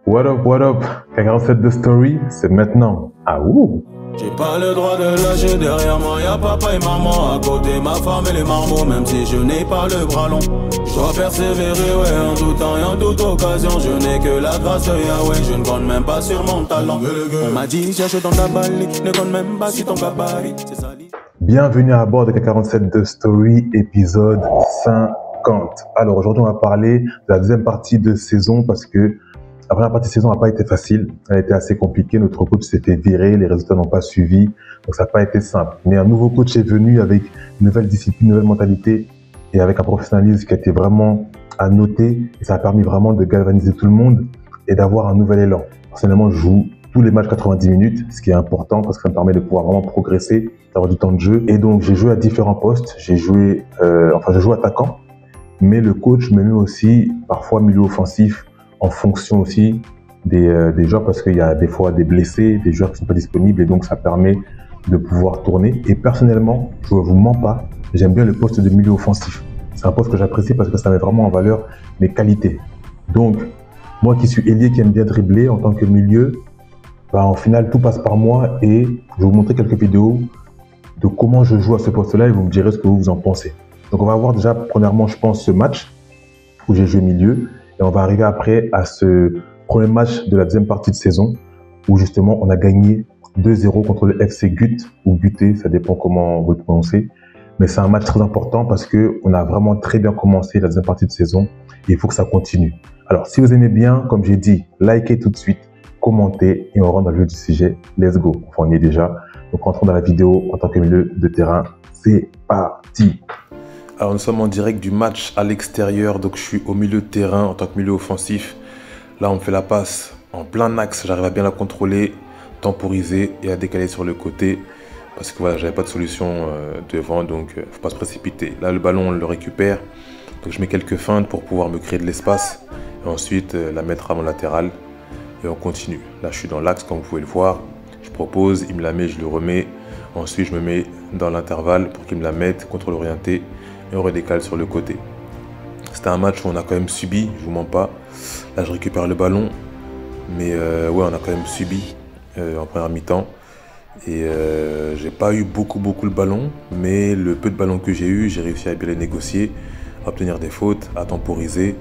What up, K47 de Story, c'est maintenant. Ah ouh. J'ai pas le droit de lâcher derrière moi, y'a papa et maman à côté, ma femme et les marmots, même si je n'ai pas le bras long. Je dois persévérer, ouais, en tout temps et en toute occasion, je n'ai que la grâce de Yahweh, je ne compte même pas sur mon talent. On m'a dit, cherche ton gabarit, ne compte même pas sur ton gabarit, c'est ça. Bienvenue à bord de K47 de Story, épisode 50. Alors aujourd'hui, on va parler de la deuxième partie de saison parce que la première partie de saison n'a pas été facile, elle a été assez compliquée, notre coach s'est fait virer, les résultats n'ont pas suivi, donc ça n'a pas été simple. Mais un nouveau coach est venu avec une nouvelle discipline, une nouvelle mentalité et avec un professionnalisme qui a été vraiment à noter et ça a permis vraiment de galvaniser tout le monde et d'avoir un nouvel élan. Personnellement, je joue tous les matchs 90 minutes, ce qui est important parce que ça me permet de pouvoir vraiment progresser, d'avoir du temps de jeu. Et donc j'ai joué à différents postes, je joue attaquant, mais le coach me met aussi parfois milieu offensif, en fonction aussi des joueurs parce qu'il y a des fois des blessés, des joueurs qui ne sont pas disponibles et donc ça permet de pouvoir tourner. Et personnellement, je ne vous mens pas, j'aime bien le poste de milieu offensif. C'est un poste que j'apprécie parce que ça met vraiment en valeur mes qualités. Donc, moi qui suis ailier, qui aime bien dribbler en tant que milieu, en final, tout passe par moi et je vais vous montrer quelques vidéos de comment je joue à ce poste-là et vous me direz ce que vous en pensez. Donc, on va voir déjà, premièrement, je pense, ce match où j'ai joué milieu. Et on va arriver après à ce premier match de la deuxième partie de saison où justement on a gagné 2-0 contre le FC Gut ou Guté, ça dépend comment vous le prononcez. Mais c'est un match très important parce qu'on a vraiment très bien commencé la deuxième partie de saison et il faut que ça continue. Alors si vous aimez bien, comme j'ai dit, likez tout de suite, commentez et on rentre dans le vif du sujet. Let's go, enfin on y est déjà. Donc rentrons dans la vidéo en tant que milieu de terrain. C'est parti. Alors nous sommes en direct du match à l'extérieur, donc je suis au milieu de terrain en tant que milieu offensif. Là on me fait la passe en plein axe, j'arrive à bien la contrôler, temporiser et à décaler sur le côté. Parce que voilà, j'avais pas de solution devant, donc faut pas se précipiter. Là le ballon on le récupère, donc je mets quelques feintes pour pouvoir me créer de l'espace. Et ensuite la mettre à mon latéral et on continue. Là je suis dans l'axe comme vous pouvez le voir, je propose, il me la met, je le remets. Ensuite je me mets dans l'intervalle pour qu'il me la mette, contrôle orienté. Et on redécale sur le côté. C'était un match où on a quand même subi, je vous mens pas. Là je récupère le ballon, mais ouais on a quand même subi en première mi-temps. Et j'ai pas eu beaucoup le ballon, mais le peu de ballon que j'ai eu, j'ai réussi à bien les négocier, à obtenir des fautes, à temporiser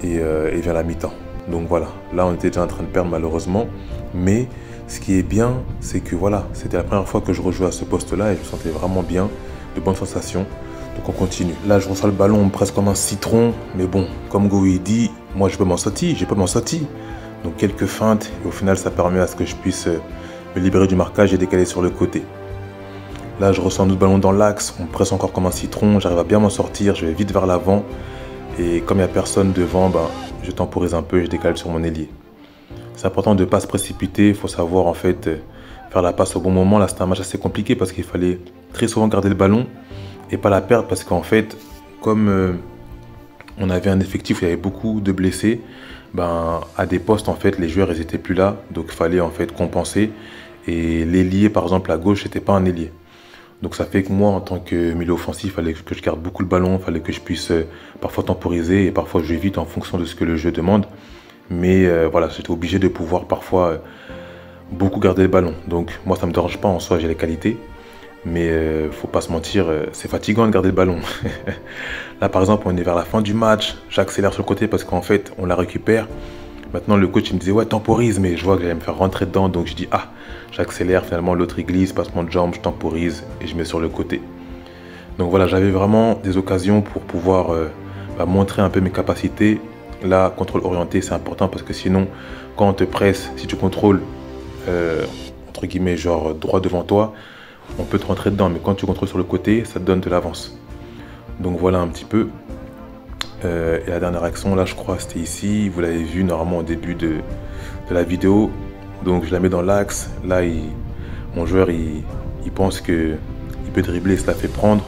et vers la mi-temps. Donc voilà, là on était déjà en train de perdre malheureusement, mais ce qui est bien, c'est que voilà, c'était la première fois que je rejouais à ce poste-là et je me sentais vraiment bien, de bonnes sensations. Donc on continue. Là, je reçois le ballon presque comme un citron. Mais bon, comme Goui dit, moi, je peux m'en sortir. J'ai pas m'en sortir. Donc quelques feintes. Et au final, ça permet à ce que je puisse me libérer du marquage et décaler sur le côté. Là, je reçois un autre ballon dans l'axe. On presse encore comme un citron. J'arrive à bien m'en sortir. Je vais vite vers l'avant. Et comme il n'y a personne devant, je temporise un peu et je décale sur mon ailier. C'est important de ne pas se précipiter. Il faut savoir en fait faire la passe au bon moment. Là, c'était un match assez compliqué parce qu'il fallait très souvent garder le ballon et pas la perdre parce qu'en fait, comme on avait un effectif où il y avait beaucoup de blessés, à des postes en fait les joueurs ils étaient plus là, donc il fallait en fait compenser. Et l'ailier par exemple à gauche c'était pas un ailier, donc ça fait que moi en tant que milieu offensif, il fallait que je garde beaucoup le ballon, il fallait que je puisse parfois temporiser et parfois jouer vite en fonction de ce que le jeu demande. Mais voilà, j'étais obligé de pouvoir parfois beaucoup garder le ballon. Donc moi ça me dérange pas en soi, j'ai les qualités. Mais faut pas se mentir, c'est fatigant de garder le ballon. Là par exemple on est vers la fin du match, j'accélère sur le côté parce qu'en fait on la récupère. Maintenant le coach il me disait ouais temporise, mais je vois que j'allais me faire rentrer dedans, donc je dis ah, j'accélère, finalement l'autre il glisse, passement de jambe, je temporise et je mets sur le côté. Donc voilà, j'avais vraiment des occasions pour pouvoir montrer un peu mes capacités. Là contrôle orienté c'est important parce que sinon quand on te presse, si tu contrôles entre guillemets genre droit devant toi, on peut te rentrer dedans, mais quand tu contrôles sur le côté, ça te donne de l'avance. Donc voilà un petit peu. Et la dernière action, là je crois c'était ici, vous l'avez vu normalement au début de la vidéo. Donc je la mets dans l'axe, là mon joueur il pense qu'il peut dribbler, ça la fait prendre.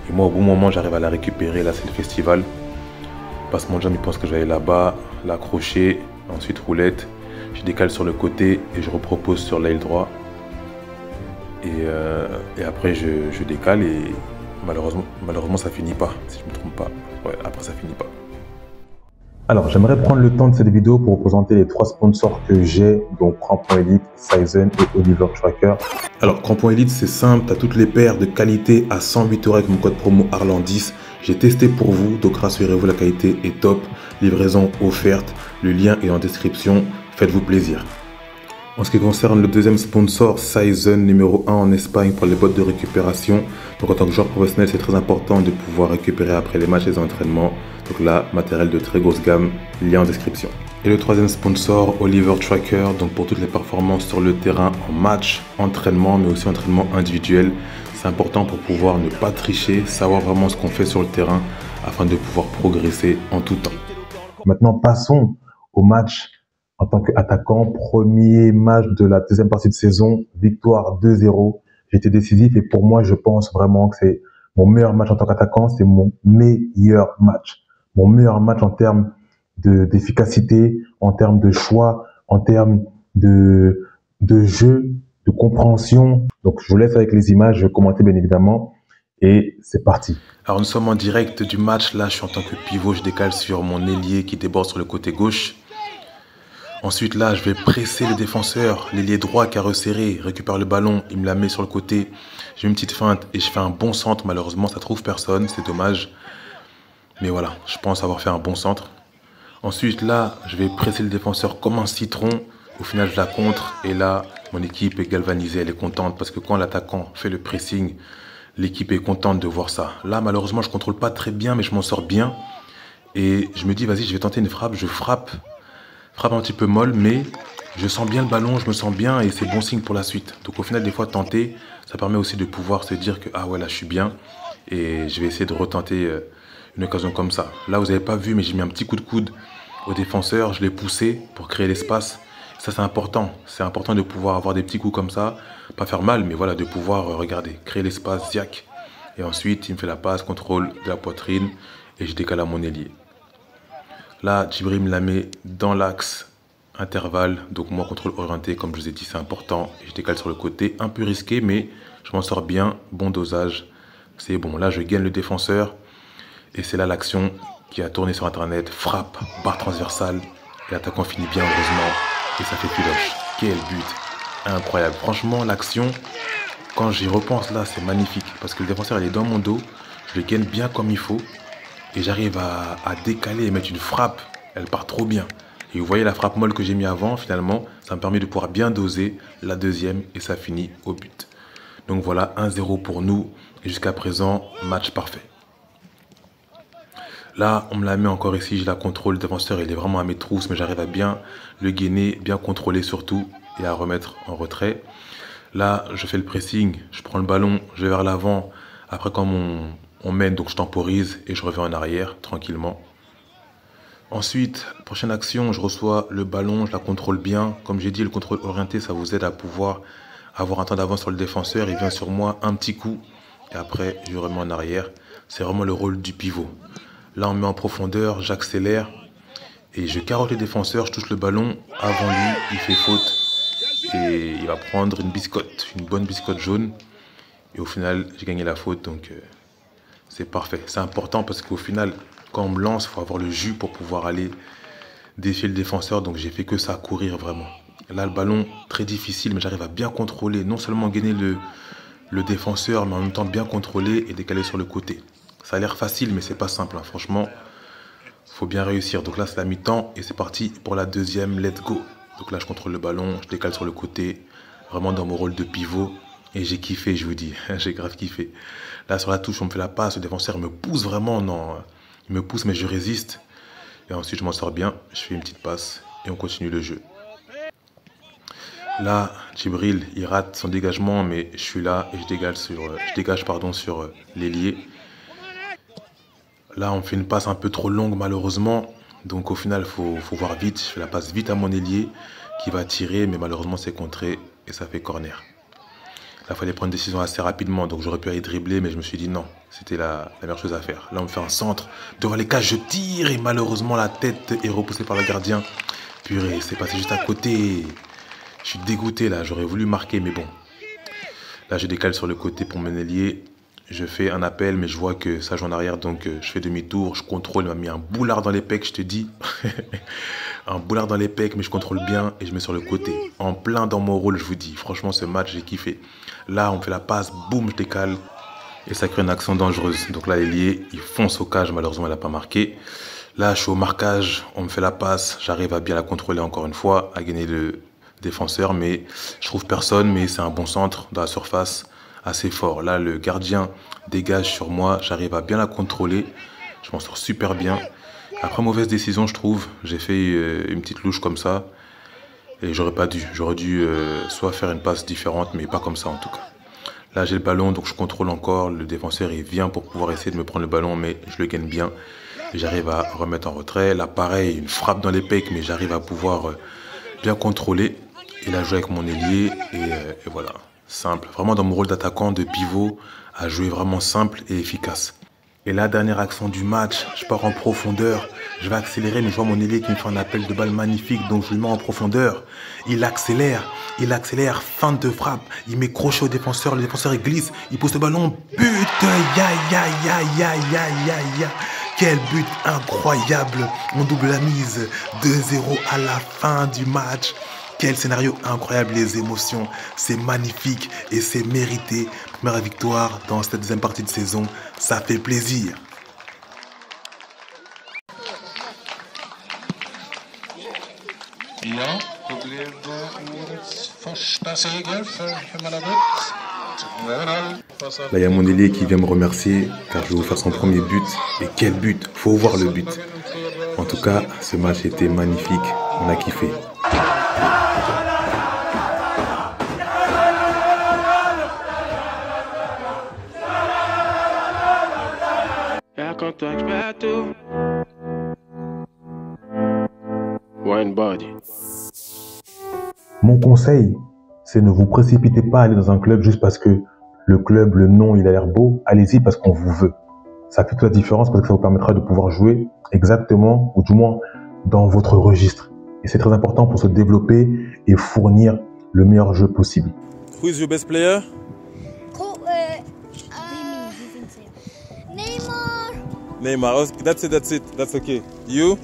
Et moi au bon moment j'arrive à la récupérer, là c'est le festival. Passe mon jambe, il pense que je vais aller là-bas, l'accrocher, ensuite roulette. Je décale sur le côté et je repropose sur l'aile droit. Et après je décale et malheureusement ça finit pas, si je me trompe pas. Ouais, après ça finit pas. Alors, j'aimerais prendre le temps de cette vidéo pour vous présenter les 3 sponsors que j'ai, donc Crampon Elite, Sizen et Oliver Tracker. Alors, Crampon Elite, c'est simple, tu as toutes les paires de qualité à 108 € avec mon code promo Arlan10. J'ai testé pour vous, donc rassurez-vous, la qualité est top. Livraison offerte, le lien est en description, faites-vous plaisir. En ce qui concerne le deuxième sponsor, Sizen, numéro 1 en Espagne pour les bottes de récupération. Donc en tant que joueur professionnel, c'est très important de pouvoir récupérer après les matchs et les entraînements. Donc là, matériel de très grosse gamme, lien en description. Et le troisième sponsor, Oliver Tracker, donc pour toutes les performances sur le terrain en match, entraînement, mais aussi entraînement individuel. C'est important pour pouvoir ne pas tricher, savoir vraiment ce qu'on fait sur le terrain afin de pouvoir progresser en tout temps. Maintenant, passons au match en tant qu'attaquant. Premier match de la deuxième partie de saison, victoire 2-0. J'étais décisif et pour moi, je pense vraiment que c'est mon meilleur match en tant qu'attaquant. C'est mon meilleur match. Mon meilleur match en termes d'efficacité, en termes de choix, en termes de jeu, de compréhension. Donc, je vous laisse avec les images, je vais commenter bien évidemment. Et c'est parti. Alors nous sommes en direct du match. Là, je suis en tant que pivot, je décale sur mon ailier qui déborde sur le côté gauche. Ensuite, là, je vais presser le défenseur, l'ailier droit qui a resserré, récupère le ballon, il me la met sur le côté. J'ai une petite feinte et je fais un bon centre. Malheureusement, ça trouve personne, c'est dommage. Mais voilà, je pense avoir fait un bon centre. Ensuite, là, je vais presser le défenseur comme un citron. Au final, je la contre et là, mon équipe est galvanisée, elle est contente parce que quand l'attaquant fait le pressing, l'équipe est contente de voir ça. Là, malheureusement, je ne contrôle pas très bien, mais je m'en sors bien. Et je me dis, vas-y, je vais tenter une frappe. Je frappe un petit peu molle, mais je sens bien le ballon, je me sens bien et c'est bon signe pour la suite. Donc au final, des fois, tenter, ça permet aussi de pouvoir se dire que, ah ouais, là, je suis bien. Et je vais essayer de retenter une occasion comme ça. Là, vous n'avez pas vu, mais j'ai mis un petit coup de coude au défenseur. Je l'ai poussé pour créer l'espace. Ça, c'est important. C'est important de pouvoir avoir des petits coups comme ça. Pas faire mal, mais voilà, de pouvoir, regarder, créer l'espace, ziac. Et ensuite, il me fait la passe, contrôle de la poitrine et je décale à mon ailier. Là, Djibril me la met dans l'axe intervalle. Donc moi, contrôle orienté, comme je vous ai dit, c'est important. Et je décale sur le côté, un peu risqué, mais je m'en sors bien. Bon dosage. C'est bon. Là, je gagne le défenseur. Et c'est là l'action qui a tourné sur Internet. Frappe, barre transversale. Et l'attaquant finit bien, heureusement. Et ça fait filoche. Quel but. Incroyable. Franchement, l'action, quand j'y repense là, c'est magnifique. Parce que le défenseur, il est dans mon dos. Je le gagne bien comme il faut. Et j'arrive à décaler et mettre une frappe. Elle part trop bien. Et vous voyez la frappe molle que j'ai mis avant, finalement, ça me permet de pouvoir bien doser la deuxième et ça finit au but. Donc voilà, 1-0 pour nous. Et jusqu'à présent, match parfait. Là, on me la met encore ici, je la contrôle. Le défenseur, il est vraiment à mes trousses, mais j'arrive à bien le gainer, bien contrôler surtout et à remettre en retrait. Là, je fais le pressing, je prends le ballon, je vais vers l'avant. Après, quand on mène, donc je temporise et je reviens en arrière tranquillement. Ensuite, prochaine action, je reçois le ballon, je la contrôle bien. Comme j'ai dit, le contrôle orienté, ça vous aide à pouvoir avoir un temps d'avance sur le défenseur. Il vient sur moi, un petit coup et après, je remets en arrière. C'est vraiment le rôle du pivot. Là, on met en profondeur, j'accélère et je carotte le défenseur, je touche le ballon. Avant lui, il fait faute et il va prendre une biscotte, une bonne biscotte jaune. Et au final, j'ai gagné la faute, donc c'est parfait. C'est important parce qu'au final, quand on me lance, il faut avoir le jus pour pouvoir aller défier le défenseur. Donc j'ai fait que ça, courir vraiment. Là, le ballon, très difficile, mais j'arrive à bien contrôler. Non seulement gagner le défenseur, mais en même temps bien contrôler et décaler sur le côté. Ça a l'air facile, mais c'est pas simple. Hein. Franchement, il faut bien réussir. Donc là, c'est la mi-temps et c'est parti pour la deuxième. Let's go. Donc là, je contrôle le ballon, je décale sur le côté. Vraiment dans mon rôle de pivot. Et j'ai kiffé, je vous dis. J'ai grave kiffé. Là, sur la touche, on me fait la passe. Le défenseur me pousse vraiment. Non, il me pousse, mais je résiste. Et ensuite, je m'en sors bien. Je fais une petite passe et on continue le jeu. Là, Djibril, il rate son dégagement, mais je suis là et je dégage sur l'ailier. Là, on fait une passe un peu trop longue, malheureusement. Donc, au final, il faut voir vite. Je fais la passe vite à mon ailier qui va tirer, mais malheureusement, c'est contré et ça fait corner. Là, il fallait prendre une décision assez rapidement. Donc, j'aurais pu aller dribbler, mais je me suis dit non. C'était la meilleure chose à faire. Là, on me fait un centre. Devant les cages, je tire et malheureusement, la tête est repoussée par le gardien. Purée, c'est passé juste à côté. Je suis dégoûté, là. J'aurais voulu marquer, mais bon. Là, je décale sur le côté pour mon ailier. je fais un appel, mais je vois que ça joue en arrière, donc je fais demi-tour, je contrôle, il m'a mis un boulard dans les pecs, je te dis. Un boulard dans les pecs, mais je contrôle bien et je mets sur le côté. En plein dans mon rôle, je vous dis. Franchement, ce match, j'ai kiffé. Là, on fait la passe, boum, je décale. Et ça crée une action dangereuse. Donc là, l'ailier, il fonce au cage, malheureusement, il n'a pas marqué. Là, je suis au marquage, on me fait la passe, j'arrive à bien la contrôler encore une fois, à gagner le défenseur, mais je trouve personne, mais c'est un bon centre dans la surface, assez fort. Là, le gardien dégage sur moi, j'arrive à bien la contrôler, je m'en sors super bien. Après, mauvaise décision, je trouve, j'ai fait une petite louche comme ça, et j'aurais dû soit faire une passe différente, mais pas comme ça en tout cas. Là, j'ai le ballon, donc je contrôle encore, le défenseur, il vient pour pouvoir essayer de me prendre le ballon, mais je le gagne bien. J'arrive à remettre en retrait. Là, pareil, une frappe dans les pecs, mais j'arrive à pouvoir bien contrôler. Et là, jouer avec mon ailier. Et voilà, simple. Vraiment dans mon rôle d'attaquant, de pivot, à jouer vraiment simple et efficace. Et là, dernière action du match, je pars en profondeur. Je vais accélérer, mais je vois mon ailier qui me fait un appel de balle magnifique. Donc, je le mets en profondeur. Il accélère, feinte de frappe. Il met crochet au défenseur. Le défenseur, il glisse. Il pose le ballon. But! Ya. Quel but incroyable. On double la mise. 2-0 à la fin du match. Quel scénario incroyable, les émotions. C'est magnifique et c'est mérité. Première victoire dans cette deuxième partie de saison. Ça fait plaisir. Ja, då blev det årets första seger för Humalabutt. Là, il y a mon ailier qui vient me remercier car je vais vous faire son premier but. Et quel but! Faut voir le but. En tout cas, ce match était magnifique. On a kiffé. Wine body. Mon conseil, c'est ne vous précipitez pas à aller dans un club juste parce que le club, le nom, il a l'air beau. Allez-y parce qu'on vous veut. Ça fait toute la différence parce que ça vous permettra de pouvoir jouer exactement, ou du moins dans votre registre. Et c'est très important pour se développer et fournir le meilleur jeu possible. Who is your best player? Neymar. Neymar. That's it. That's okay. You?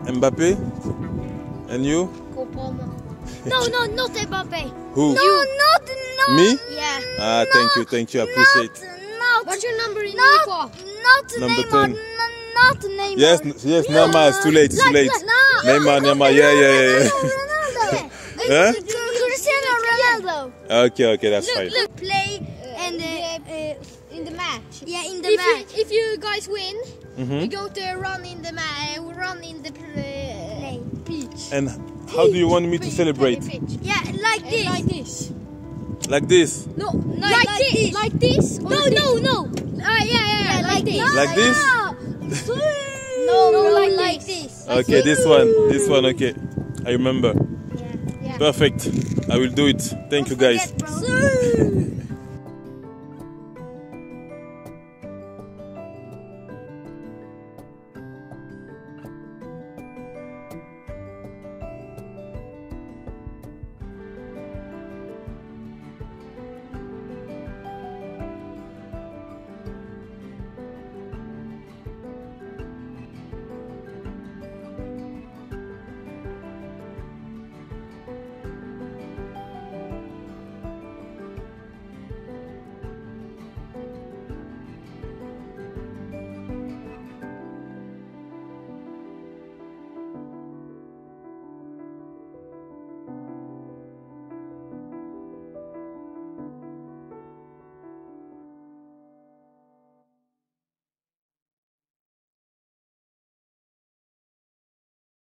Mbappé? And you? No, not Mbappé. Who? No. Me? Yeah. Ah, thank you. I appreciate. What's your number in Number Neymar? 10. Not Neymar. Yes, Neymar. It's too late. No. Neymar. Yeah. Ronaldo. Huh? Cristiano Ronaldo. Okay, that's fine. Look, play and in the match. Yeah, in the match. If you guys win, you go to run in the pitch. And how do you want me to celebrate? Yeah, like this. Like this? No, like this. Like this? No. Yeah, like this. Like this? No, like this. Okay, this one, okay. I remember. Yeah. Perfect. I will do it. Thank you guys. Don't forget, bro.